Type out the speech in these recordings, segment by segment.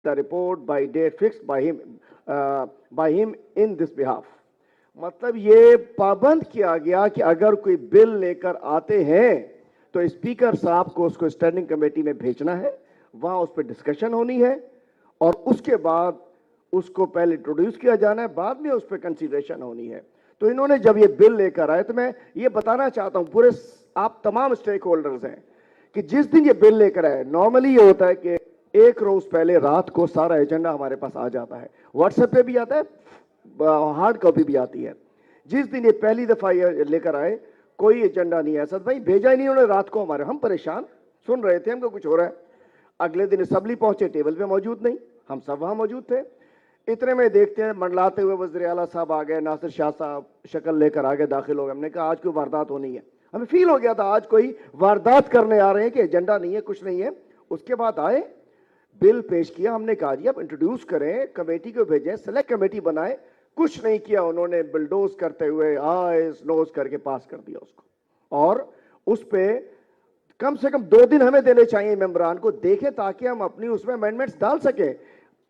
the report by date fixed by him in this behalf. मतलब ये पाबंद किया गया कि अगर कोई बिल लेकर आते हैं तो स्पीकर साहब को उसको स्टैंडिंग कमेटी में भेजना है, वहां उस पर डिस्कशन होनी है और उसके बाद उसको पहले इंट्रोड्यूस किया जाना है, बाद में उस पर कंसीडरेशन होनी है. तो इन्होंने जब ये बिल लेकर आए तो मैं ये बताना चाहता हूं पूरे आप तमाम स्टेक होल्डर्स हैं कि जिस दिन ये बिल लेकर आए, नॉर्मली ये होता है कि एक रोज पहले रात को सारा एजेंडा हमारे पास आ जाता है, व्हाट्सएप पे भी आता है, हार्ड कॉपी भी आती है. जिस दिन ये पहली दफा ये लेकर आए कोई एजेंडा नहीं है. असद भाई भेजा ही नहीं उन्होंने रात को, हमारे हम परेशान सुन रहे थे हमको कुछ हो रहा है. अगले दिन असेंबली पहुंचे, टेबल पे मौजूद नहीं, हम सब वहां मौजूद थे. इतने में देखते हैं मंडलाते हुए वज़ीर आला साहब आ गए, नासिर शाह साहब शक्ल लेकर आ गए, दाखिल हो गए. हमने कहा आज कोई वारदात होनी है, हमें फील हो गया था आज कोई वारदात करने आ रहे हैं कि एजेंडा नहीं है, कुछ नहीं है. उसके बाद आए, बिल पेश किया, हमने कहा जी आप इंट्रोड्यूस करें, कमेटी को भेजें, सेलेक्ट कमेटी बनाए. कुछ नहीं किया उन्होंने, बिल्डोज करते हुए आइज नोज करके पास कर दिया उसको. और उस पे कम से कम 2 दिन हमें देने चाहिए मेंबरान को, देखें ताकि हम अपनी उसमें अमेंडमेंट्स डाल सके.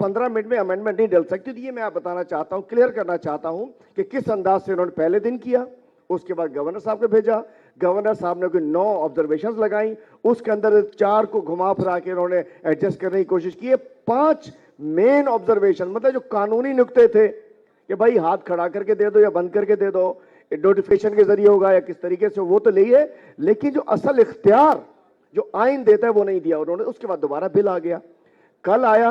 15 मिनट में अमेंडमेंट नहीं डल सकती. तो ये मैं बताना चाहता हूं, क्लियर करना चाहता हूं कि किस अंदाज से उन्होंने पहले दिन किया. उसके बाद गवर्नर साहब को भेजा, गवर्नर साहब ने कोई 9 ऑब्जर्वेशंस लगाई, उसके अंदर 4 को घुमा फिरा के उन्होंने एडजस्ट करने की कोशिश की. 5 मेन ऑब्जर्वेशन मतलब जो कानूनी नुक्ते थे कि भाई हाथ खड़ा करके दे दो या बंद करके दे दो, नोटिफिकेशन के जरिए होगा या किस तरीके से, वो तो लिए, लेकिन जो असल इख्तियार जो आइन देता है वो नहीं दिया उन्होंने. उसके बाद दोबारा बिल आ गया, कल आया.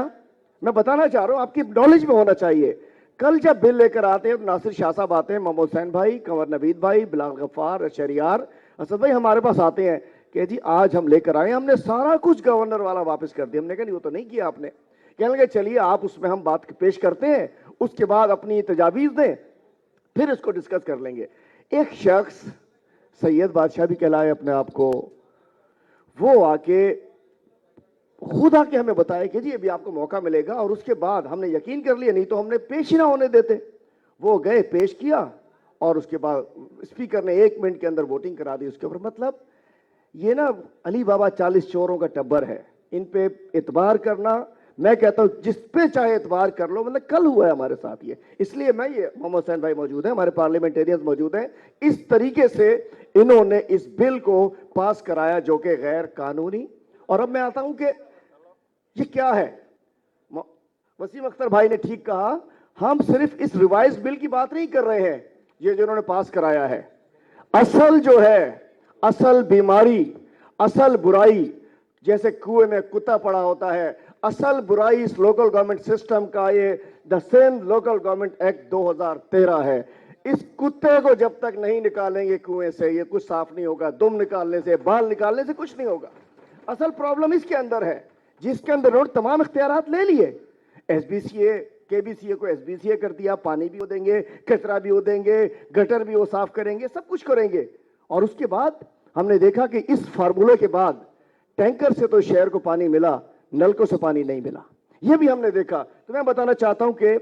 मैं बताना चाह रहा हूं, आपकी नॉलेज में होना चाहिए. कल जब बिल लेकर आते हैं तो नासिर शाह साहब आते हैं, मोहम्मद हुसैन भाई, कंवर नवीद भाई, बिलाल गफ्फार, शहरियार, असद भाई हमारे पास आते हैं कि जी आज हम लेकर आए, हमने सारा कुछ गवर्नर वाला वापस कर दिया. हमने कहा नहीं वो तो नहीं किया आपने. कहने लगे चलिए आप उसमें हम बात पेश करते हैं, उसके बाद अपनी तजावीज दें, फिर इसको डिस्कस कर लेंगे. एक शख्स सैयद बादशाह भी कहलाए अपने आप को, वो आके खुद आके हमें बताया कि जी अभी आपको मौका मिलेगा, और उसके बाद हमने यकीन कर लिया, नहीं तो हमने पेश ही ना होने देते. वो गए, पेश किया, और उसके बाद स्पीकर ने 1 मिनट के अंदर वोटिंग करा दी उसके ऊपर. मतलब ये ना अली बाबा 40 चोरों का टब्बर है, इन पे एतबार करना, मैं कहता हूं जिस पे चाहे एतबार कर लो. मतलब कल हुआ है हमारे साथ ये, इसलिए मैं ये मोहम्मद हुसैन भाई मौजूद हैं, हमारे पार्लियामेंटेरियंस मौजूद हैं, इस तरीके से इन्होंने इस बिल को पास कराया जो कि गैर कानूनी. और अब मैं आता हूं कि ये क्या है. वसीम अख्तर भाई ने ठीक कहा, हम सिर्फ इस रिवाइज बिल की बात नहीं कर रहे हैं, ये जो इन्होंने पास कराया है. असल जो है, असल बीमारी, असल बुराई, जैसे कुएं में कुत्ता पड़ा होता है, असल बुराई इस लोकल गवर्नमेंट सिस्टम का ये the same local government act 2013 है. इस कुत्ते को जब तक नहीं निकालेंगे कुएं से, ये कुछ साफ नहीं होगा. दुम निकालने से, बाल निकालने से कुछ नहीं होगा. असल प्रॉब्लम इसके अंदर है, जिसके अंदर उन्होंने तमाम इख्तियारात ले लिए. एसबीसीए, केबीसीए को एसबीसीए कर दिया, पानी भी वो देंगे, कचरा भी वो देंगे, गटर भी वो साफ करेंगे, सब कुछ करेंगे. और उसके बाद हमने देखा कि इस फार्मूले के बाद टैंकर से तो शहर को पानी मिला, नलकों से पानी नहीं मिला, ये भी हमने देखा. तो मैं बताना चाहता हूं कि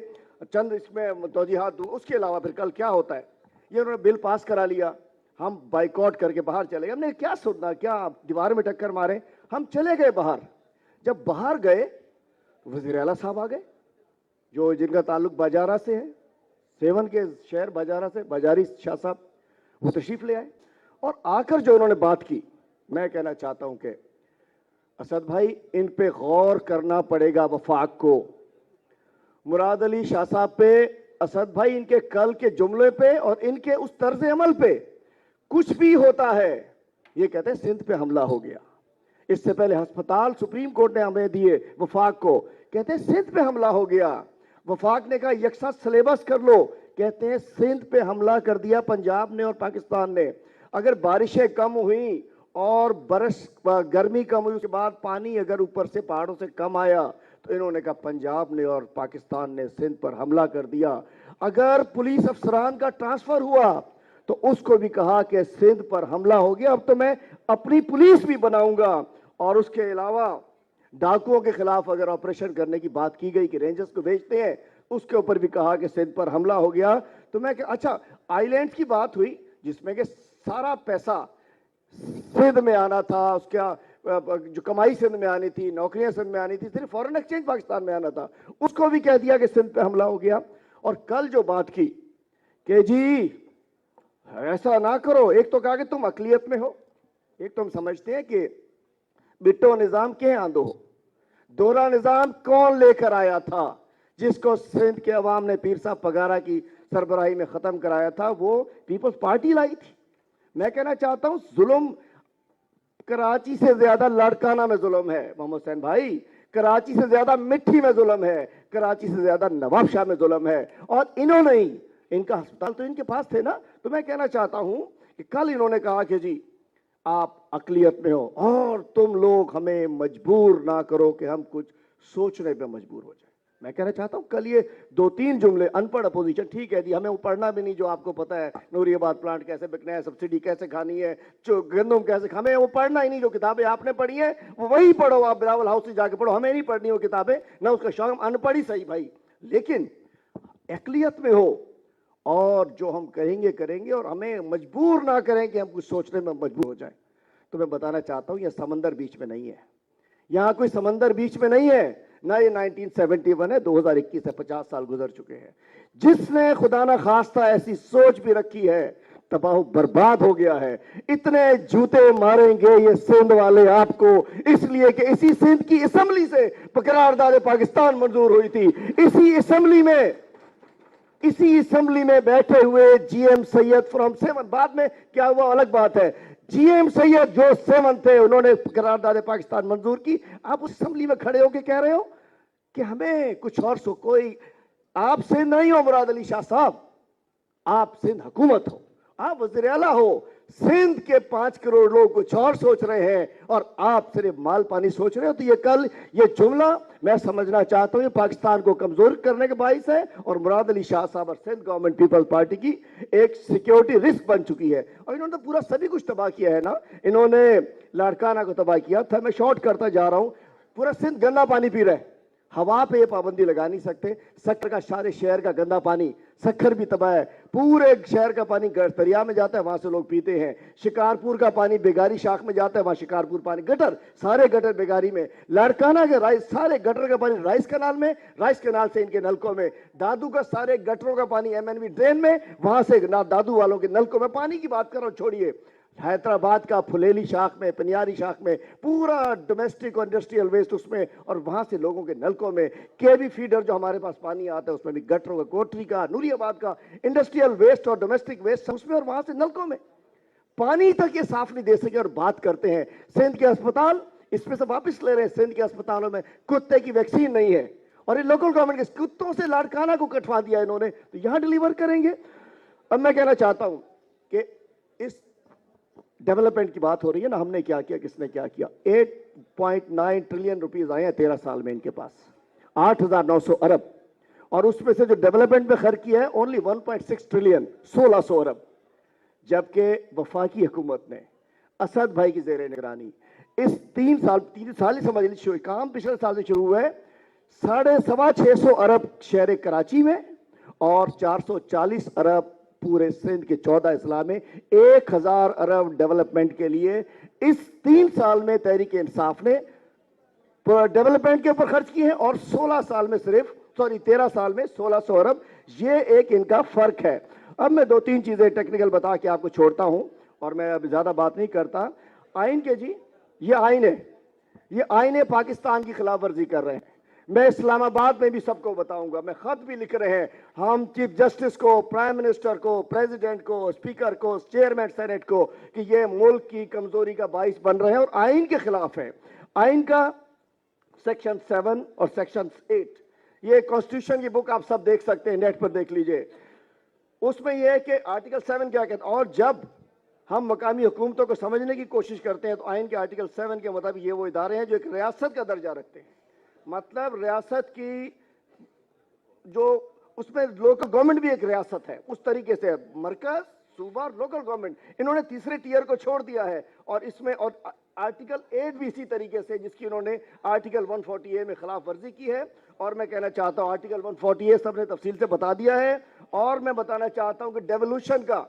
चंद इसमें तौजीहात दूं. उसके अलावा फिर कल क्या होता है, ये उन्होंने बिल पास करा लिया, हम बाइकआउट करके बाहर चले गए. हमने क्या सुनना, क्या दीवार में टक्कर मारे, हम चले गए बाहर. जब बाहर गए, वज़ीर आला साहब आ गए, जो जिनका ताल्लुक बाजारा से है, सेवन के शहर बाजारा से, बाजारी शाह साहब, वो तशरीफ ले आए. और आकर जो उन्होंने बात की, मैं कहना चाहता हूं कि असद भाई इन पे गौर करना पड़ेगा. वफाक को, मुराद अली शाह साहब पे, असद भाई इनके कल के जुमले पे और इनके उस तर्ज अमल पे कुछ भी होता है, ये कहते हैं सिंध पे हमला हो गया. इससे पहले अस्पताल सुप्रीम कोर्ट ने हमें दिए वफाक को, कहते हैं सिंध पे हमला हो गया. वफाक ने कहा यकसा सिलेबस कर लो, कहते हैं सिंध पे हमला कर दिया पंजाब ने और पाकिस्तान ने. अगर बारिशें कम हुई और बरस गर्मी कम हुई, उसके बाद पानी अगर ऊपर से पहाड़ों से कम आया, तो इन्होंने कहा पंजाब ने और पाकिस्तान ने सिंध पर हमला कर दिया. अगर पुलिस अफसरान का ट्रांसफर हुआ तो उसको भी कहा कि सिंध पर हमला हो गया, अब तो मैं अपनी पुलिस भी बनाऊंगा. और उसके अलावा डाकुओं के खिलाफ अगर ऑपरेशन करने की बात की गई कि रेंजर्स को भेजते हैं, उसके ऊपर भी कहा कि सिंध पर हमला हो गया. तो मैं अच्छा, आइलैंड की बात हुई जिसमें कि सारा पैसा सिंध में आना था, उसका जो कमाई सिंध में आनी थी, नौकरियां सिंध में आनी थी, सिर्फ फॉरेन एक्सचेंज पाकिस्तान में आना था, उसको भी कह दिया कि सिंध पे हमला हो गया। और कल जो बात की कि जी ऐसा ना करो, एक तो कहा कि तुम अकलियत में हो, एक तो हम समझते हैं कि बिट्टो निजाम के आंदो हो, दोहरा निजाम कौन लेकर आया था, जिसको सिंध के अवाम ने पीर साहब पगारा की सरबराही में खत्म कराया था, वो पीपल्स पार्टी लाई थी। मैं कहना चाहता हूं जुल्म कराची से ज्यादा लाड़काना में जुल्म है मोहम्मद हुसैन भाई, कराची से ज्यादा मिट्टी में जुल्म है, कराची से ज्यादा नवाब शाह में जुल्म है। और इन्होंने ही, इनका अस्पताल तो इनके पास थे ना। तो मैं कहना चाहता हूं कि कल इन्होंने कहा कि जी आप अकलियत में हो और तुम लोग हमें मजबूर ना करो कि हम कुछ सोचने पे मजबूर हो जाए। मैं कहना चाहता हूं कल ये 2-3 जुमले, अनपढ़ अपोजिशन ठीक है दी, हमें वो पढ़ना भी नहीं जो आपको पता है, नूरियाबाद प्लांट कैसे बिकना है, सब्सिडी कैसे खानी है, जो गंदम कैसे, हमें वो पढ़ना ही नहीं। जो किताबें आपने पढ़ी है वो वही पढ़ो, आप बिलावल हाउस से जाके पढ़ो, हमें नहीं पढ़नी वो किताबें, ना उसका शौक, अनपढ़ ही सही भाई, लेकिन अकलियत में हो और जो हम करेंगे और हमें मजबूर ना करें कि हम कुछ सोचने में मजबूर हो जाए। तो मैं बताना चाहता हूं यह समंदर बीच में नहीं है, यहां कोई समंदर बीच में नहीं है, ना ये 1971 है, 2021 है, 50 साल गुजर चुके हैं। जिसने खुदा ना खास्ता ऐसी सोच भी रखी है तबाह बर्बाद हो गया है। इतने जूते मारेंगे ये सिंध वाले आपको, इसलिए कि इसी सिंध की असेंबली से करारदाद पाकिस्तान मंजूर हुई थी। इसी असेंबली में बैठे हुए जीएम सैयद फ्रॉम 7, बाद में क्या हुआ अलग बात है, जीएम सैयद जो 7 थे उन्होंने करारदाद पाकिस्तान मंजूर की। आप उस असेंबली में खड़े होकर कह रहे हो कि हमें कुछ और सो, कोई आप सिंध नहीं हो मुराद अली शाह साहब, आप सिंध हुकूमत हो, आप वज़ीर आला हो। सिंध के 5 करोड़ लोग कुछ और सोच रहे हैं और आप सिर्फ माल पानी सोच रहे हो। तो ये कल ये जुमला मैं समझना चाहता हूं ये पाकिस्तान को कमजोर करने के बाइस है और मुराद अली शाह साहब और सिंध गवर्नमेंट पीपल्स पार्टी की एक सिक्योरिटी रिस्क बन चुकी है। और इन्होंने तो पूरा सभी कुछ तबाह किया है ना, इन्होंने लाड़काना को तबाह किया था। मैं शॉर्ट करता जा रहा हूं, पूरा सिंध गंदा पानी पी रहा है, हवा पे ये पाबंदी लगा नहीं सकते। सक्कर का सारे शहर का गंदा पानी, सक्कर भी तबाह है, पूरे शहर का पानी दरिया में जाता है, वहां से लोग पीते हैं। शिकारपुर का पानी बेगारी शाख में जाता है, वहां शिकारपुर पानी, गटर, सारे गटर बेगारी में। लाड़काना के राइस, सारे गटर का पानी राइस कैनाल में, राइस कैनाल से इनके नलकों में। दादू का सारे गटरों का पानी एमएनवी ड्रेन में, वहां से ना दादू वालों के नलकों में। पानी की बात करो छोड़िए, हैदराबाद का फुलेली शाख में, पनियारी शाख में पूरा डोमेस्टिक और इंडस्ट्रियल वेस्ट उसमें, और वहां से लोगों के नलकों में। केवी फीडर जो हमारे पास पानी आता है उसमें भी गटरों का, कोटरी का, नूरियाबाद का इंडस्ट्रियल वेस्ट और डोमेस्टिक वेस्ट उसमें, और वहां से नलकों में पानी तक ये साफ नहीं दे सके। और बात करते हैं सिंध के अस्पताल, इसमें से वापस ले रहे हैं, सिंध के अस्पतालों में कुत्ते की वैक्सीन नहीं है और ये लोकल गवर्नमेंट के कुत्तों से लाड़काना को कटवा दिया इन्होंने, तो यहां डिलीवर करेंगे। अब मैं कहना चाहता हूं कि इस डेवलपमेंट की बात हो रही है ना, हमने क्या किया, किसने क्या किया। 8.9 ट्रिलियन रुपीस आए हैं 13 साल में इनके पास, 8,900 अरब, और उसमें से जो डेवलपमेंट में खर्च किया है ओनली 1.6 ट्रिलियन, 1,600 अरब। जबकि वफाकी हुकूमत ने असद भाई की जेर निगरानी इस 3 साल ही समझ लीजिए, काम पिछले साल से शुरू हुआ है, 650 अरब शहर कराची में और 440 अरब पूरे सिंध के 14 अजला में, 1000 अरब डेवलपमेंट के लिए इस 3 साल में तहरीक इंसाफ ने डेवलपमेंट के ऊपर खर्च किए हैं। और 13 साल में 1,600 अरब, ये एक इनका फर्क है। अब मैं 2-3 चीजें टेक्निकल बता के आपको छोड़ता हूं और मैं अब ज्यादा बात नहीं करता। आइन के जी, ये आइन है पाकिस्तान की खिलाफ वर्जी कर रहे हैं। मैं इस्लामाबाद में भी सबको बताऊंगा, मैं खत भी लिख रहे हैं हम चीफ जस्टिस को, प्राइम मिनिस्टर को, प्रेसिडेंट को, स्पीकर को, चेयरमैन सेनेट को, कि ये मुल्क की कमजोरी का बाइस बन रहे हैं और आइन के खिलाफ है। आइन का सेक्शन 7 और सेक्शन 8, ये कॉन्स्टिट्यूशन की बुक आप सब देख सकते हैं, नेट पर देख लीजिए। उसमें यह है कि आर्टिकल 7 क्या कहता है, और जब हम मकामी हुकूमतों को समझने की कोशिश करते हैं तो आइन के आर्टिकल 7 के मुताबिक ये वो इदारे हैं जो एक रियासत का दर्जा रखते हैं। मतलब रियासत की जो, उसमें लोकल गवर्नमेंट भी एक रियासत है, उस तरीके से मरकज, सूबा, लोकल गवर्नमेंट, इन्होंने तीसरे टीयर को छोड़ दिया है। और इसमें और आर्टिकल 8 भी इसी तरीके से, जिसकी उन्होंने आर्टिकल 140A में खिलाफ वर्जी की है। और मैं कहना चाहता हूं आर्टिकल 140A सबने तफसील से बता दिया है। और मैं बताना चाहता हूं कि डेवोल्यूशन का,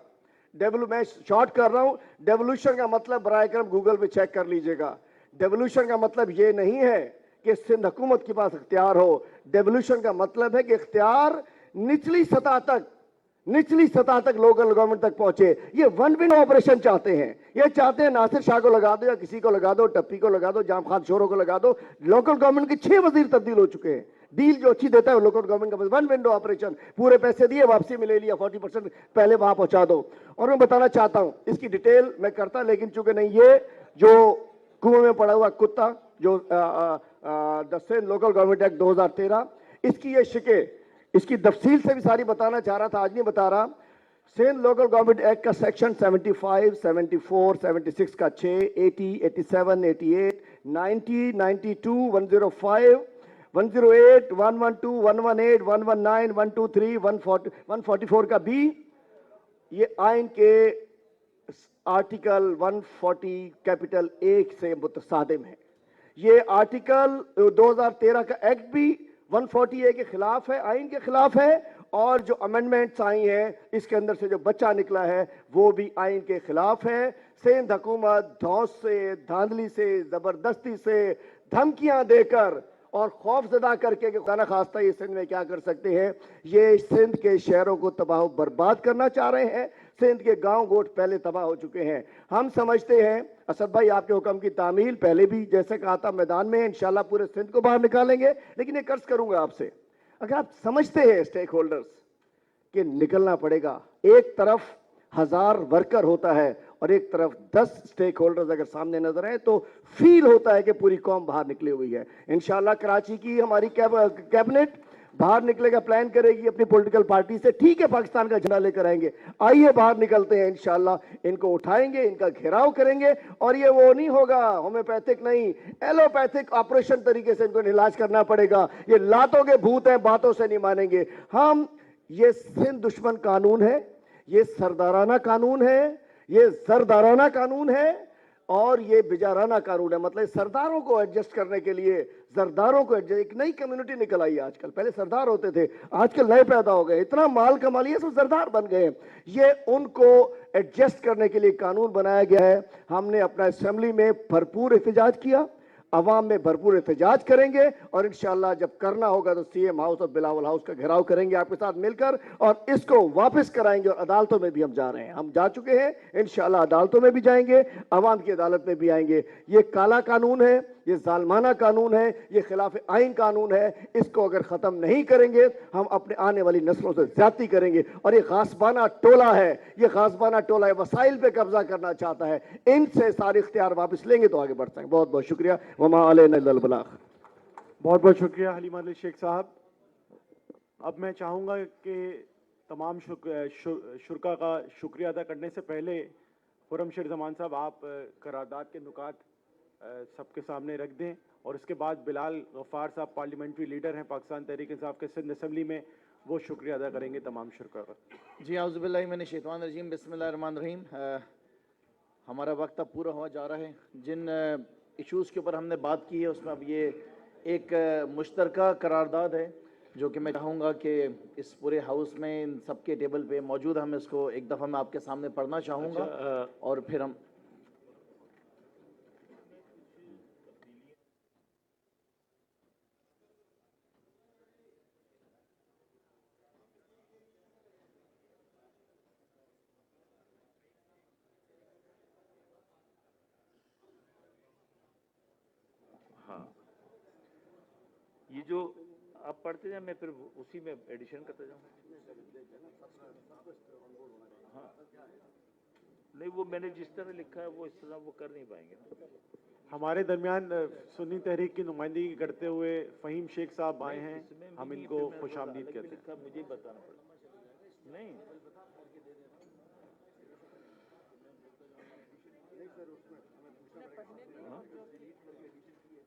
मैं शॉर्ट कर रहा हूं, डेवोल्यूशन का मतलब बराए करम गूगल पे चेक कर लीजिएगा। डेवोल्यूशन का मतलब ये नहीं है कि सिंध हुकूमत के पास इख्तियार हो। डेवोल्यूशन का मतलब है कि इख्तियार निचली सतह तक लोकल गवर्नमेंट तक पहुंचे। ये वन विंडो ऑपरेशन चाहते हैं। ये चाहते हैं नासिर शाह को लगा दो या किसी को लगा दो, टप्पी को लगा दो, जाम खान शोरों को लगा दो। लोकल गवर्नमेंट के 6 वजीर तब्दील हो चुके हैं। डील जो अच्छी देता है लोकल गवर्नमेंट का, वन विंडो ऑपरेशन, पूरे पैसे दिए, वापसी में ले लिया, 40% पहले वहां पहुंचा दो। और मैं बताना चाहता हूं, इसकी डिटेल मैं करता, लेकिन चूंकि नहीं, ये जो कुएं में पड़ा हुआ कुत्ता जो the Sindh local government act 2013, इसकी ये शिके, इसकी तफसील से भी सारी बताना चाह रहा था, आज नहीं बता रहा। सिंध लोकल गवर्नमेंट एक्ट का सेक्शन 75, 74, 76 का 6, 80, 87, 88, 90, 92, 105, 108, 112, 118, 119, 123, 144 का बी, ये आइन के आर्टिकल 140 कैपिटल ए से मुतसादिम है। ये आर्टिकल 2013 का एक्ट भी 140A के खिलाफ है, आइन के खिलाफ है, और जो अमेंडमेंट्स आई हैं इसके अंदर से जो बच्चा निकला है वो भी आइन के खिलाफ है। सिंध हुकूमत धौंस से, धांधली से, जबरदस्ती से, धमकियां देकर और खौफजदा करके कि खुदा न खास्ता ये सिंध में क्या कर सकते हैं, ये सिंध के शहरों को तबाह बर्बाद करना चाह रहे हैं। सिंध के गांव गोट पहले तबाह हो चुके हैं। हम समझते हैं असद भाई, आपके हुक्म की तामील पहले भी जैसे कहा था मैदान में, इंशाल्लाह पूरे सिंध को बाहर निकालेंगे। लेकिन एक अर्ज करूंगा आपसे, अगर आप समझते हैं स्टेक होल्डर्स कि निकलना पड़ेगा, एक तरफ 1000 वर्कर होता है और एक तरफ 10 स्टेक होल्डर्स अगर सामने नजर आए तो फील होता है कि पूरी कौम बाहर निकली हुई है। इंशाल्लाह कराची की हमारी कैबिनेट बाहर निकलेगा, प्लान करेगी अपनी पॉलिटिकल पार्टी से, ठीक है पाकिस्तान का झंडा लेकर आएंगे, आइए बाहर निकलते हैं, इंशाल्लाह इनको उठाएंगे, इनका घेराव करेंगे। और ये वो नहीं होगा होम्योपैथिक नहीं, एलोपैथिक ऑपरेशन तरीके से इनको इलाज करना पड़ेगा। ये लातों के भूत हैं, बातों से नहीं मानेंगे हम। ये सिंध दुश्मन कानून है, ये सरदाराना कानून है, ये जरदाराना कानून है और ये बिजाराना कानून है। मतलब सरदारों को एडजस्ट करने के लिए, जरदारों को एडजस्ट, एक नई कम्युनिटी निकल आई आजकल। पहले सरदार होते थे, आजकल नए पैदा हो गए, इतना माल कमा लिया सब सरदार बन गए। ये उनको एडजस्ट करने के लिए कानून बनाया गया है। हमने अपना असेंबली में भरपूर एहतजाज किया, अवाम में भरपूर एहतजाज करेंगे और इंशाल्लाह जब करना होगा तो सीएम हाउस और बिलावल हाउस का घेराव करेंगे आपके साथ मिलकर और इसको वापस कराएंगे। और अदालतों में भी हम जा रहे हैं, हम जा चुके हैं, इंशाल्लाह अदालतों में भी जाएंगे, अवाम की अदालत में भी आएंगे। ये काला कानून है, ये जालमाना कानून है, ये खिलाफ आइन कानून है। इसको अगर खत्म नहीं करेंगे हम अपने आने वाली नस्लों से ज्यादती करेंगे। और ये गासबाना टोला है, ये गासबाना टोला है, वसाइल पे कब्जा करना चाहता है। इनसे सारे इख्तियार वापस लेंगे तो आगे बढ़ सकते हैं। बहुत बहुत शुक्रिया। वमा अलैना इल्लल बलाग। बहुत बहुत शुक्रिया हलीमा अली शेख साहब। अब मैं चाहूँगा कि तमाम शुरका का शुक्रिया अदा करने से पहले खुर्रमशेर ज़मान साहब आप करारदाद के नुकात सबके सामने रख दें और इसके बाद बिलाल गफ्फार साहब पार्लियामेंट्री लीडर हैं पाकिस्तान तहरीक इंसाफ के सिंध असेंबली में, वो शुक्रिया अदा करेंगे तमाम शुरका का। जी आउज़ुबिल्लाहि मिनश शैतानिर रजीम, बिस्मिल्लाहिर्रहमानिर्रहीम। हमारा वक्त अब पूरा हुआ जा रहा है। जिन इश्यूज़ के ऊपर हमने बात की है उसमें अब ये एक मुश्तरका करारदाद है जो कि मैं चाहूँगा कि इस पूरे हाउस में इन सबके टेबल पे मौजूद हम इसको एक दफ़ा मैं आपके सामने पढ़ना चाहूँगा। और फिर हम ये जो आप पढ़ते जाए मैं फिर उसी में एडिशन करता जाऊँ। हाँ नहीं, वो मैंने जिस तरह लिखा है वो इस तरह वो कर नहीं पाएंगे। हमारे दरमियान सुन्नी तहरीक की नुमाइंदगी करते हुए फ़हीम शेख साहब आए हैं, हम इनको खुशामदीद कहते हैं। मुझे बताना पड़ेगा नहीं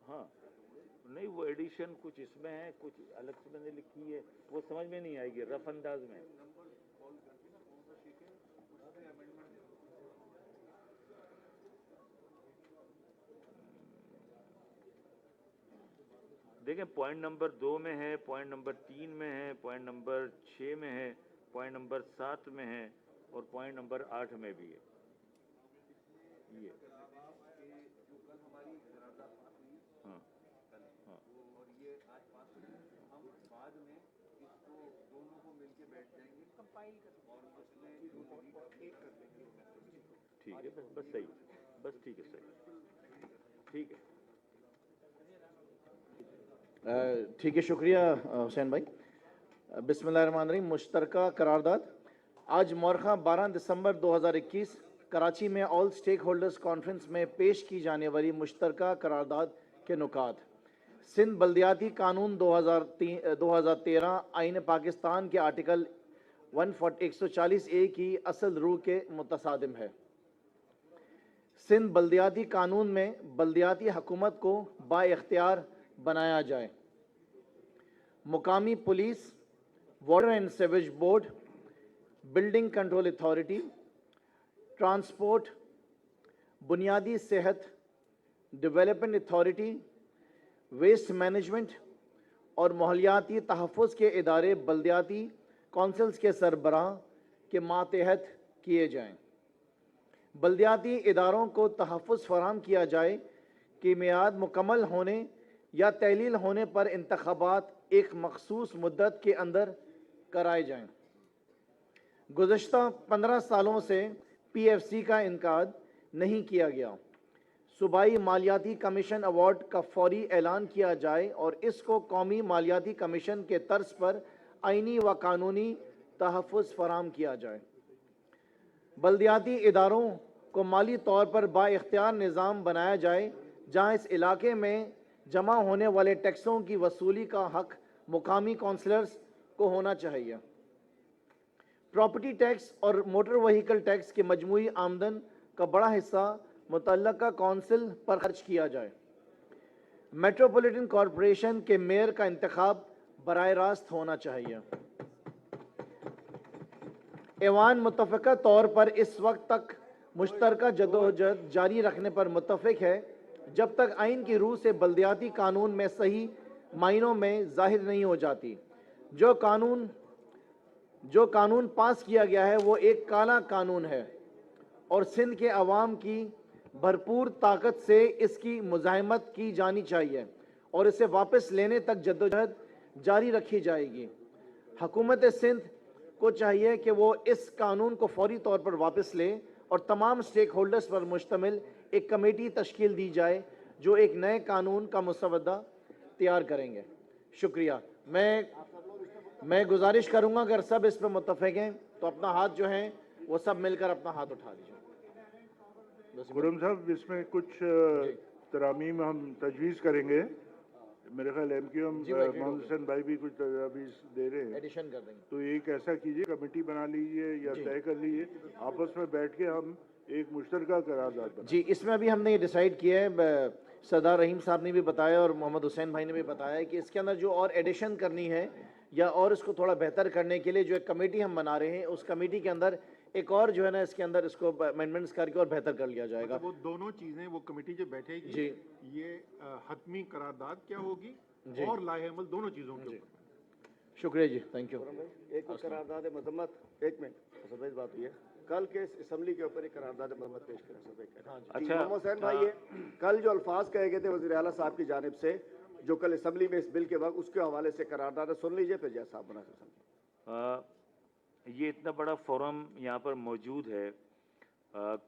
हाँ नहीं, वो एडिशन कुछ इसमें है, कुछ अलग से मैंने लिखी है, वो समझ में नहीं आएगी रफ अंदाज में। देखें पॉइंट नंबर 2 में है, पॉइंट नंबर 3 में है, पॉइंट नंबर 6 में है, पॉइंट नंबर 7 में है और पॉइंट नंबर 8 में भी है। ये ٹھیک ہے بس صحیح بس ٹھیک ہے صحیح ٹھیک ہے ٹھیک ہے، شکریہ حسین بھائی۔ بسم اللہ الرحمن الرحیم۔ مشترکہ قرارداد آج مورخہ 12 دسمبر 2021 کراچی میں آل سٹیک ہولڈرز کانفرنس میں پیش کی جانے والی مشترکہ قرارداد کے نکات۔ سندھ بلدیاتی قانون 2013 آئین پاکستان کے آرٹیکل 140A کی اصل روح کے متصادم ہے۔ سندھ بلدیاتی قانون میں بلدیاتی حکومت کو با اختیار بنایا جائے۔ مقامی police, water and sewage board, building control authority, transport, بنیادی صحت، ڈیولپمنٹ اتھارٹی، ویسٹ مینجمنٹ اور ماحولیاتی تحفظ کے ادارے بلدیاتی کونسلز کے سربراہ کے ماتحت کیے جائیں۔ بلدیاتی اداروں کو تحفظ فراہم کیا جائے کہ میعاد مکمل ہونے یا تعلیل ہونے پر انتخابات ایک مخصوص مدت کے اندر کرائے جائیں۔ گزشتہ 15 سالوں سے PFC کا انعقاد نہیں کیا گیا۔ صوبائی مالیاتی کمیشن ایوارڈ کا فوری اعلان کیا جائے اور اس کو قومی مالیاتی کمیشن کے طرز پر آئینی و قانونی تحفظ فراہم کیا جائے۔ بلدیاتی اداروں کو مالی طور پر با اختیار نظام بنایا جائے جہاں اس علاقے میں جمع ہونے والے ٹیکسوں کی وصولی کا حق مقامی کونسلرز کو ہونا چاہیے۔ پراپرٹی ٹیکس اور موٹر وہیکل ٹیکس کی مجموعی آمدن کا بڑا حصہ متعلقہ کونسل پر خرچ کیا جائے۔ میٹروپولیٹن کارپوریشن کے میئر کا انتخاب براہ راست ہونا چاہیے۔ ایوان متفقہ طور پر اس وقت تک مشترکہ جدوجہد جاری رکھنے پر متفق ہے جب تک آئین کی روح سے بلدیاتی قانون میں صحیح معنوں میں ظاہر نہیں ہو جاتی۔ جو قانون پاس کیا گیا ہے وہ ایک کالا قانون ہے اور سندھ کے عوام کی بھرپور طاقت سے اس کی مزاحمت کی جانی چاہیے اور اسے واپس لینے تک جدوجہد جاری رکھی جائے گی۔ حکومت سندھ کو چاہیے کہ وہ اس قانون کو فوری طور پر واپس لے اور تمام سٹیک ہولڈرز پر مشتمل ایک کمیٹی تشکیل دی جائے جو ایک نئے قانون کا مسودہ تیار کریں گے۔ شکریہ۔ میں گزارش کروں گا اگر سب اس پہ متفق ہیں تو اپنا ہاتھ جو ہیں وہ سب مل کر اپنا ہاتھ اٹھا لیجیے۔ خرم صاحب، اس میں کچھ ترامیم ہم تجویز کریں گے۔ میرے خیال MQM محمد حسین بھائی بھی کچھ تجاویز دے رہے ہیں، ایڈیشن کر دیں گے۔ تو ایک ایسا کیجیے، کمیٹی بنا لیجیے یا طے کر لیجیے، آپس میں بیٹھ کے ہم ایک مشترکہ قرارداد بنائیں۔ جی، اس میں ابھی ہم نے یہ ڈیسائیڈ کیا ہے، سردار رحیم صاحب نے بھی بتایا اور محمد حسین بھائی نے بھی بتایا کہ اس کے اندر جو اور ایڈیشن کرنی ہے یا اور اس کو تھوڑا بہتر کرنے کے لیے جو ایک کمیٹی ہم بنا رہے ہیں، اس کمیٹی کے اندر ایک اور جو ہے نا اس کے اندر اس کو امینڈمنٹس کر کے اور بہتر کر لیا جائے گا۔ وہ دونوں چیزیں وہ کمیٹی جو بیٹھے گی، جی، یہ حتمی قرارداد کیا ہوگی جی، اور لائحہ عمل دونوں چیزوں کے اوپر۔ شکریہ جی، تھینک یو۔ ایک قرارداد مذمت، ایک منٹ سبز بات ہوئی ہے، کل کے اس اسمبلی کے اوپر ایک قرارداد مذمت پیش کریں سب۔ اچھا، محمد حسین بھائی، یہ کل جو الفاظ کہے گئے تھے وزیر اعلیٰ صاحب کی جانب سے جو کل اسمبلی میں اس بل کے وقت، اس کے حوالے سے قرارداد سن لیجئے پھر جیسا آپ مناسب سمجھیں۔ یہ اتنا بڑا فورم یہاں پر موجود ہے۔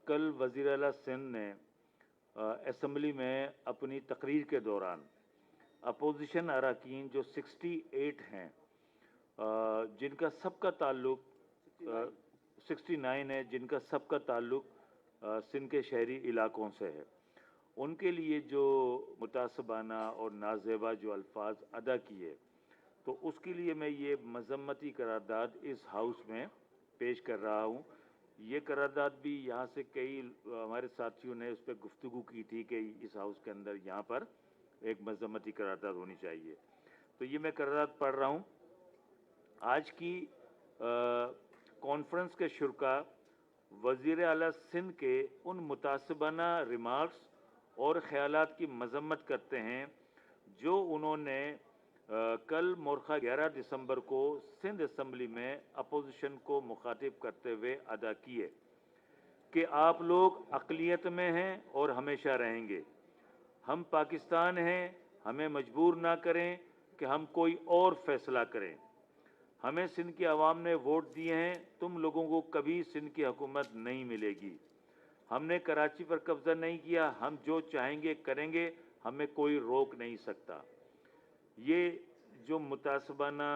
کل وزیر اعلیٰ سندھ نے اسمبلی میں اپنی تقریر کے دوران اپوزیشن اراکین جو 68 ہیں جن کا سب کا تعلق 69 ہے، جن کا سب کا تعلق سندھ کے شہری علاقوں سے ہے، ان کے لیے جو متعصبانہ اور نازیبا جو الفاظ ادا کیے، تو اس کے لیے میں یہ مذمتی قرارداد اس ہاؤس میں پیش کر رہا ہوں۔ یہ قرارداد بھی یہاں سے کئی ہمارے ساتھیوں نے اس پہ گفتگو کی تھی کہ اس ہاؤس کے اندر یہاں پر ایک مذمتی قرارداد ہونی چاہیے، تو یہ میں قرارداد پڑھ رہا ہوں۔ آج کی کانفرنس کے شرکا وزیر اعلیٰ سندھ کے ان متعصبانہ ریمارکس اور خیالات کی مذمت کرتے ہیں جو انہوں نے کل مورخہ 11 دسمبر کو سندھ اسمبلی میں اپوزیشن کو مخاطب کرتے ہوئے ادا کیے کہ آپ لوگ اقلیت میں ہیں اور ہمیشہ رہیں گے۔ ہم پاکستان ہیں، ہمیں مجبور نہ کریں کہ ہم کوئی اور فیصلہ کریں۔ हमें सिंध की आवाम ने वोट दिए हैं, तुम लोगों को कभी सिंध की हुकूमत नहीं मिलेगी। हमने कराची पर कब्जा नहीं किया, हम जो चाहेंगे करेंगे, हमें कोई रोक नहीं सकता। ये जो मुतासबाना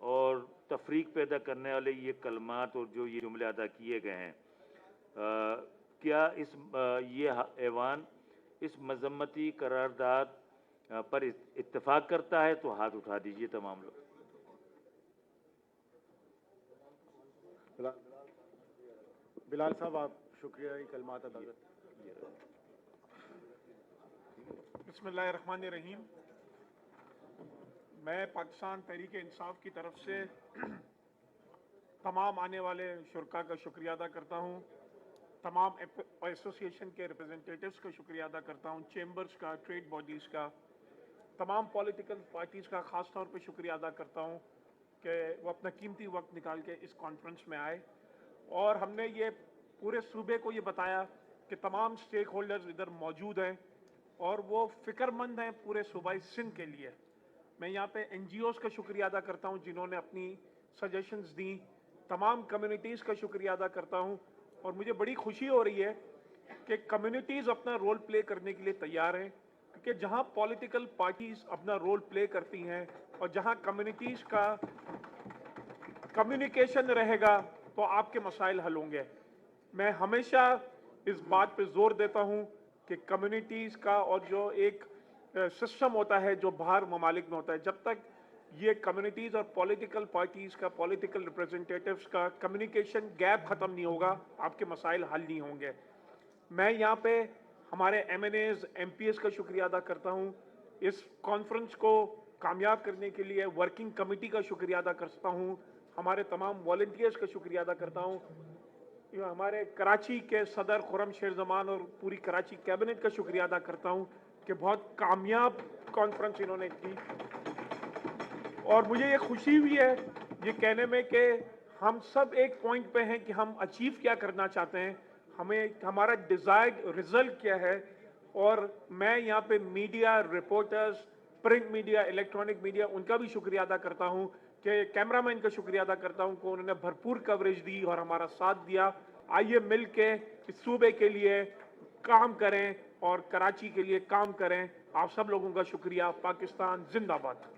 और तफरीक पैदा करने वाले ये कलमात और जो ये जुमले अदा किए गए हैं, क्या ये ऐवान इस मजम्मती करारदाद पर इत्तेफाक करता है? तो हाथ उठा दीजिए तमाम लोग। बिलाल साहब, आप शुक्रिया कलमात अदा करें। बिस्मिल्लाहिर्रहमानिर्रहीम। मैं पाकिस्तान तहरीक इंसाफ की तरफ से तमाम आने वाले शुरका का शुक्रिया अदा करता हूँ, तमाम एसोसिएशन के रिप्रेजेंटेटिव्स का शुक्रिया अदा करता हूँ, चेंबर्स का, ट्रेड बॉडीज़ का, तमाम पॉलिटिकल पार्टीज़ का ख़ास तौर पे शुक्रिया अदा करता हूँ कि वो अपना कीमती वक्त निकाल के इस कॉन्फ्रेंस में आए और हमने ये पूरे सूबे को ये बताया कि तमाम स्टेक होल्डर्स इधर मौजूद हैं और वो फ़िक्रमंद हैं पूरे सूबाई सिंध के लिए। मैं यहाँ पे NGOs का शुक्रिया अदा करता हूँ जिन्होंने अपनी सजेशंस दी, तमाम कम्युनिटीज़ का शुक्रिया अदा करता हूँ और मुझे बड़ी खुशी हो रही है कि कम्युनिटीज़ अपना रोल प्ले करने के लिए तैयार हैं, क्योंकि जहाँ पॉलिटिकल पार्टीज़ अपना रोल प्ले करती हैं और जहाँ कम्युनिटीज़ का कम्युनिकेशन रहेगा तो आपके मसाइल हल होंगे। मैं हमेशा इस बात पे जोर देता हूँ कि कम्युनिटीज़ का और जो एक सिस्टम होता है जो बाहर ममालिक में होता है, जब तक ये कम्युनिटीज़ और पॉलिटिकल पार्टीज़ का, पॉलिटिकल रिप्रेजेंटेटिव्स का कम्युनिकेशन गैप ख़त्म नहीं होगा, आपके मसाइल हल नहीं होंगे। मैं यहाँ पे हमारे MNAs, MPs का शुक्रिया अदा करता हूँ। इस कॉन्फ्रेंस को कामयाब करने के लिए वर्किंग कमेटी का शुक्रिया अदा करता हूँ, हमारे तमाम वॉलंटियर्स का शुक्रिया अदा करता हूँ, हमारे कराची के सदर खुरम शेर जमान और पूरी कराची कैबिनेट का शुक्रिया अदा करता हूँ कि बहुत कामयाब कॉन्फ्रेंस इन्होंने की। और मुझे ये खुशी हुई है ये कहने में कि हम सब एक पॉइंट पे हैं कि हम अचीव क्या करना चाहते हैं, हमें हमारा डिज़ायर्ड रिजल्ट क्या है। और मैं यहाँ पे media, reporters, print media, electronic media, उनका भी शुक्रिया अदा करता हूँ कि कैमरामैन का शुक्रिया अदा करता हूँ कि उन्होंने भरपूर कवरेज दी और हमारा साथ दिया। आइए मिल के इस सूबे के लिए काम करें और कराची के लिए काम करें। आप सब लोगों का शुक्रिया। पाकिस्तान जिंदाबाद।